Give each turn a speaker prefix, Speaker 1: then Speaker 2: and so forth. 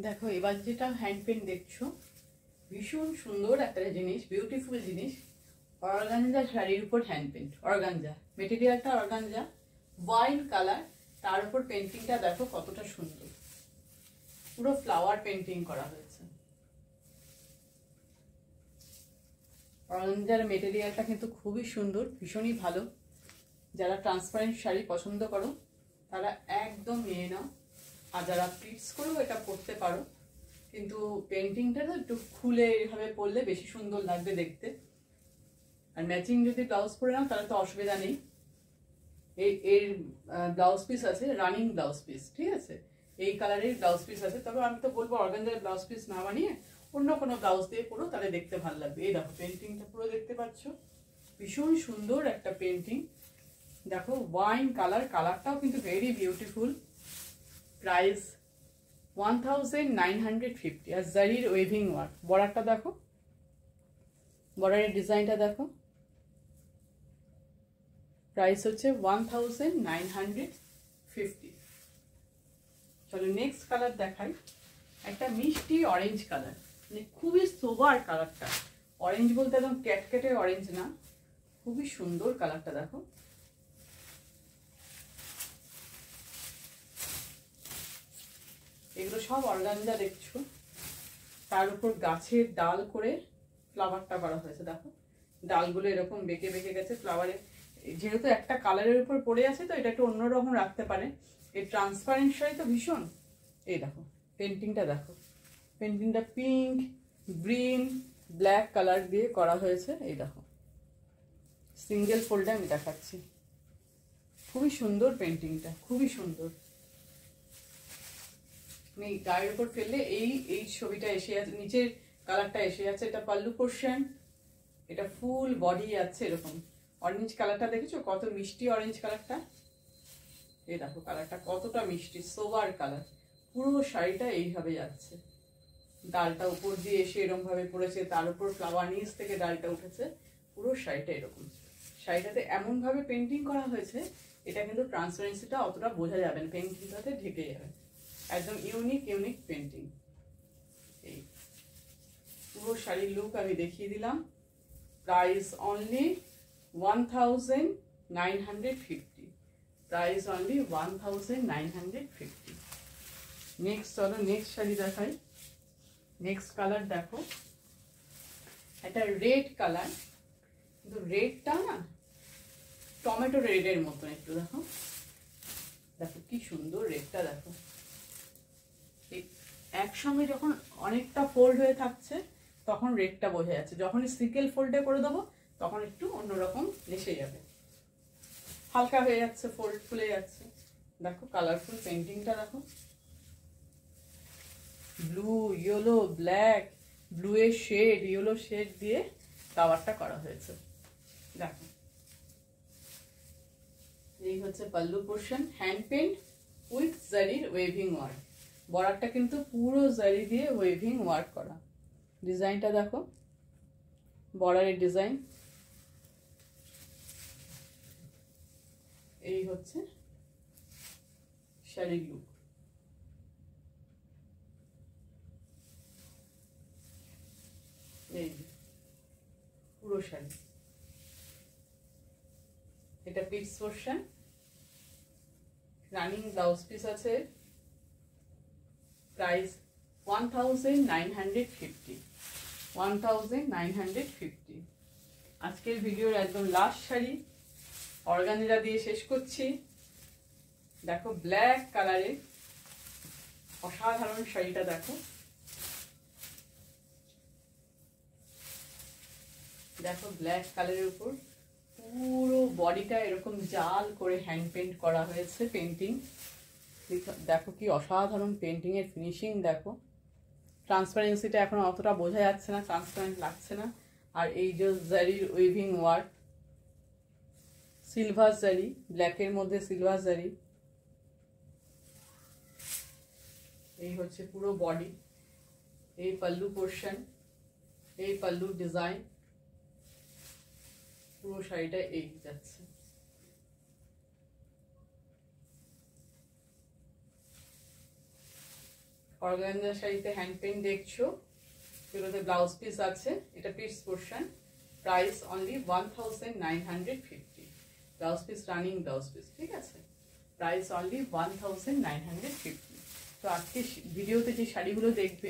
Speaker 1: দেখো এবার যেটা হ্যান্ড পেন্ট দেখছো, ভীষণ সুন্দর একটা জিনিস, বিউটিফুল জিনিস। অর্গানজা শাড়ির উপর হ্যান্ড পেন্ট, অর্গানজা মেটেরিয়ালটা, অর্গানজা ওয়াইন কালার, তার উপর পেন্টিংটা দেখো কতটা সুন্দর, পুরো ফ্লাওয়ার পেন্টিং করা হয়েছে। অর্গানজার মেটেরিয়ালটা কিন্তু খুবই সুন্দর, ভীষণই ভালো। যারা ট্রান্সপারেন্ট শাড়ি পছন্দ করো তারা একদম নিয়ে নাও, আর যারা প্লিটস করেও এটা পরতে পারো, কিন্তু পেন্টিংটা তো একটু খুলে এইভাবে পরলে বেশি সুন্দর লাগবে দেখতে। আর ম্যাচিং যদি ব্লাউজ পরে নাও তাহলে তো অসুবিধা নেই। এর ব্লাউজ পিস আছে, রানিং ব্লাউজ পিস, ঠিক আছে, এই কালারের ব্লাউজ পিস আছে। তবে আমি তো বলবো অর্গানজার ব্লাউজ পিস না বানিয়ে অন্য কোনো ব্লাউজ দিয়ে পরো, তাহলে দেখতে ভালো লাগবে। এই দেখো পেন্টিংটা পুরো দেখতে পাচ্ছ, ভীষণ সুন্দর একটা পেন্টিং। দেখো ওয়াইন কালার, কালারটাও কিন্তু ভেরি বিউটিফুল। প্রাইস 1950। আর জারির ওয়েভিং ওয়ার্ক, বর্ডারটা দেখো, বর্ডারের ডিজাইনটা দেখো। প্রাইস হচ্ছে 1950। চলো নেক্সট কালার দেখাই। একটা মিষ্টি অরেঞ্জ কালার, মানে খুবই সোবার কালারটা। অরেঞ্জ বলতে একদম ক্যাটকেটে অরেঞ্জ না, খুবই সুন্দর কালারটা দেখো। এগুলো সব অর্গানজা দেখছো, তার উপর গাছের ডাল করে ফ্লাওয়ারটা করা হয়েছে। দেখো ডালগুলো এরকম বেঁকে বেঁকে গেছে ফ্লাওয়ারে, যেহেতু একটা কালারের উপর পড়ে আছে তো এটা একটু অন্যরকম রাখতে পারে। এই ট্রান্সপারেন্ট শাড়ি তো ভীষণ। এই দেখো পেন্টিংটা দেখো, পেন্টিংটা পিঙ্ক, গ্রিন, ব্ল্যাক কালার দিয়ে করা হয়েছে। এই দেখো সিঙ্গেল ফোল্ডে আমি দেখাচ্ছি, খুবই সুন্দর পেন্টিংটা, খুবই সুন্দর। তুমি গায়ের উপর ফেললে এই এই ছবিটা এসে যাচ্ছে, নিচের কালারটা এসে যাচ্ছে। এটা পাল্লু পোর্শন, এটা ফুল বডি আছে এরকম। অরেঞ্জ কালারটা দেখেছো কত মিষ্টি, অরেঞ্জ কালারটা। এই দেখো কালারটা কতটা মিষ্টি, সোবার কালার। পুরো শাড়িটা এইভাবে যাচ্ছে, ডালটা উপর দিয়ে এসে এরকম ভাবে পড়েছে, তার উপর ফ্লাওয়ার নিচ থেকে ডালটা উঠেছে, পুরো শাড়িটা এরকম। শাড়িটাতে এমন ভাবে পেন্টিং করা হয়েছে, এটা কিন্তু ট্রান্সপারেন্সিটা অতটা বোঝা যাবে না, পেন্টিংটাতে ঢেকে যাবে। একদম ইউনিক ইউনিক পেন্টিং। এই পুরো শাড়ির লুক আমি দেখিয়ে দিলাম। Price only 1950। Price only 1950। Next চলো নেক্সট শাড়ি দেখাই। নেক্সট কালার দেখো, একটা রেড কালার, কিন্তু রেডটা না টমেটো রেডের মতন একটু। দেখো দেখো কি সুন্দর রেডটা দেখো। একসঙ্গে যখন অনেকটা ফোল্ড হয়ে থাকছে তখন রেডটা বোঝা যাচ্ছে, যখন সিঙ্গেল ফোল্ডে করে দেবো তখন একটু অন্যরকম এসে যাবে, হালকা হয়ে যাচ্ছে, ফোল্ড খুলে যাচ্ছে। দেখো কালারফুল পেন্টিংটা দেখো, ব্লু, ইয়েলো, ব্ল্যাক, ব্লু এর শেড, ইয়েলো শেড দিয়ে ফ্লাওয়ারটা করা হয়েছে। দেখো এই হচ্ছে pallu portion, hand paint with জারির ওয়েভিং ওয়ার্ক। বর্ডারটা কিন্তু পুরো জারি দিয়ে ওয়েভিং ওয়ার্ক করা। ডিজাইনটা দেখো, বর্ডারের ডিজাইন। এই হচ্ছে শাড়ির লুক। এই পুরো শাড়ি, এটা piece portion, running blouse piece আছে। প্রাইস 1950। 1950। আজকের ভিডিওর একদম লাস্ট শাড়ি, অর্গানজা দিয়ে শেষ করছি। দেখো ব্ল্যাক কালারের অসাধারণ শাড়িটা দেখো। দেখো ব্ল্যাক কালারের উপর পুরো বডিটা এরকম জাল করে হ্যান্ড পেন্ট করা হয়েছে পেন্টিং। দেখো কি অসাধারণ পেন্টিং এর ফিনিশিং দেখো। ট্রান্সপারেন্সিটা এখন অতটা বোঝা যাচ্ছে না, ট্রান্সপারেন্ট লাগছে না। আর এই যে জারির উইভিং ওয়ার্ক, সিলভার জারি, ব্ল্যাকের মধ্যে সিলভার জারি। এই হচ্ছে পুরো বডি, এই পাল্লু পোর্শন, এই পাল্লু ডিজাইন, পুরো শাড়িটা এই যাচ্ছে। অর্গানজা শাড়িতে হ্যান্ড পেইন্ট দেখছো, এগুলোতে ব্লাউজ পিস আছে, এটা piece portion, price only 1950, blouse piece running blouse piece, ঠিক আছে, প্রাইস অনলি 1950। তো আজকে ভিডিওতে যে শাড়িগুলো দেখবে